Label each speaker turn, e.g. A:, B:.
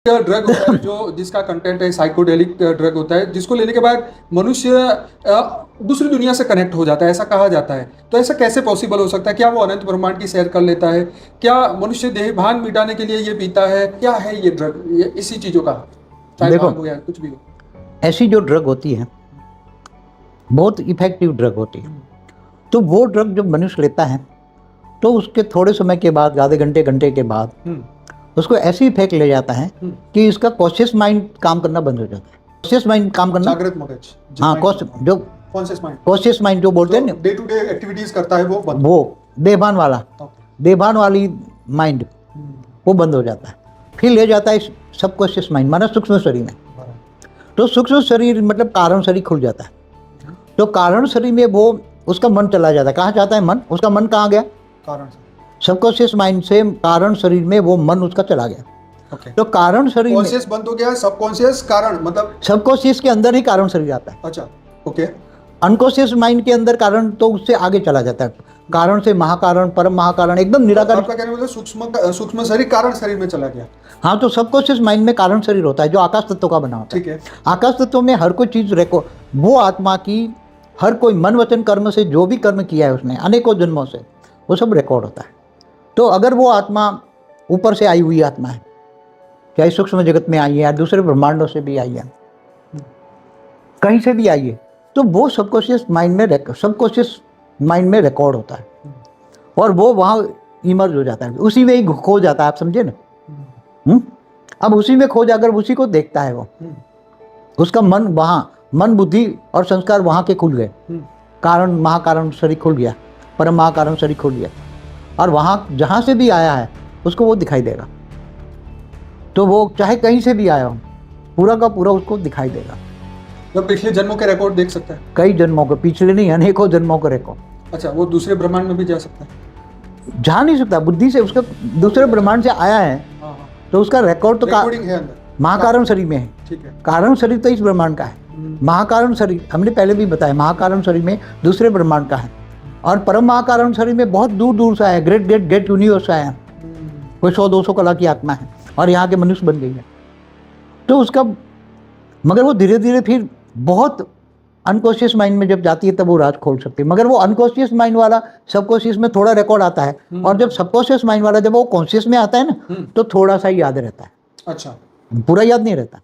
A: Drug होता है जो जिसका कंटेंट है साइकोडेलिक ड्रग होता है, जिसको लेने के बाद मनुष्य दूसरी दुनिया से कनेक्ट हो जाता है, ऐसा कहा जाता है। तो ऐसा कैसे पॉसिबल हो सकता है? क्या वो अनंत ब्रह्मांड की सैर कर लेता है? क्या मनुष्य देह भान मिटाने के लिए ये पीता है? क्या है ये ड्रग? ये इसी चीजों का, चाहे
B: देखो,
A: भांग हो या कुछ भी हो।
B: ऐसी जो ड्रग होती है बहुत इफेक्टिव ड्रग होती है। तो वो ड्रग जब मनुष्य लेता है तो उसके थोड़े समय के बाद, आधे घंटे घंटे के बाद उसको ऐसी इफेक्ट ले जाता है कि इसका कॉन्शियस माइंड काम करना बंद हो जाता है। कॉन्शियस माइंड काम करना,
A: जागृत मगज,
B: हाँ, जो कॉन्शियस माइंड जो बोलते हैं ना,
A: डे टू डे एक्टिविटीज करता है
B: वो बेभान वाला, बेभान वाली माइंड वो बंद हो जाता है। फिर ले जाता है सबकॉन्शियस माइंड, माना सूक्ष्म शरीर में। तो सूक्ष्म शरीर मतलब कारण शरीर खुल जाता है। तो कारण शरीर में वो उसका मन चला जाता है। कहाँ जाता है मन? उसका मन कहाँ गया? कारण सबकॉन्शियस माइंड से कारण शरीर में वो मन उसका चला गया। तो कारण शरीर
A: कॉन्शियस बंद हो गया, सबकॉन्शियस कारण मतलब
B: सबकॉन्शियस के अंदर ही कारण शरीर आता है।
A: अच्छा, ओके।
B: अनकॉन्शियस माइंड के अंदर कारण तो उससे आगे चला जाता है। कारण से महाकारण, परम महाकारण, एकदम निराकार।
A: आपका कहने मतलब सूक्ष्म शरीर कारण शरीर में चला गया।
B: हाँ, तो सबकॉन्शियस माइंड में कारण शरीर होता है जो आकाश तत्व का बना होता है।
A: ठीक है।
B: आकाश तत्व में हर कोई चीज वो आत्मा की हर कोई मन वचन कर्म से जो भी कर्म किया है उसने अनेकों जन्मों से, वो सब रिकॉर्ड होता है। तो अगर वो आत्मा ऊपर से आई हुई आत्मा है, चाहे सूक्ष्म जगत में आई है या दूसरे ब्रह्मांडों से भी आई है, कहीं से भी आई है, तो वो सबकॉन्शियस माइंड में रिकॉर्ड होता है और वो वहाँ इमर्ज हो जाता है, उसी में ही खो जाता है। आप समझे ना? अब उसी में खो जाकर उसी को देखता है वो। उसका मन वहाँ, मन बुद्धि और संस्कार वहाँ के खुल गए। कारण महाकारण शरीर खुल गया, परम महाकारण शरीर खुल गया, और वहाँ जहाँ से भी आया है उसको वो दिखाई देगा। तो वो चाहे कहीं से भी आया हो, पूरा का पूरा उसको दिखाई देगा।
A: तो पिछले जन्मों के रिकॉर्ड देख सकता है?
B: कई जन्मों के, पिछले नहीं अनेकों जन्मों का रिकॉर्ड।
A: अच्छा, वो दूसरे ब्रह्मांड में भी जा सकता है?
B: जा नहीं सकता, बुद्धि से उसका दूसरे ब्रह्मांड से आया है। तो उसका रिकॉर्ड तो
A: है अंदर
B: महाकारण शरीर में है।
A: ठीक है।
B: कारण शरीर तो इस ब्रह्मांड का है। महाकारण शरीर हमने पहले भी बताया, महाकारण शरीर में दूसरे ब्रह्मांड का है, और परम महाकारण शरीर में बहुत दूर दूर से आया, ग्रेट यूनिवर्स से आया। कोई 100-200 कला की आत्मा है और यहाँ के मनुष्य बन गई है। तो उसका, मगर वो धीरे धीरे फिर बहुत अनकॉन्शियस माइंड में जब जाती है तब वो राज खोल सकती है। मगर वो अनकॉन्शियस माइंड वाला सबकॉन्शियस में थोड़ा रिकॉर्ड आता है, और जब सबकॉन्शियस माइंड वाला जब वो कॉन्शियस में आता है ना, तो थोड़ा सा ही याद रहता है।
A: अच्छा,
B: पूरा याद नहीं रहता।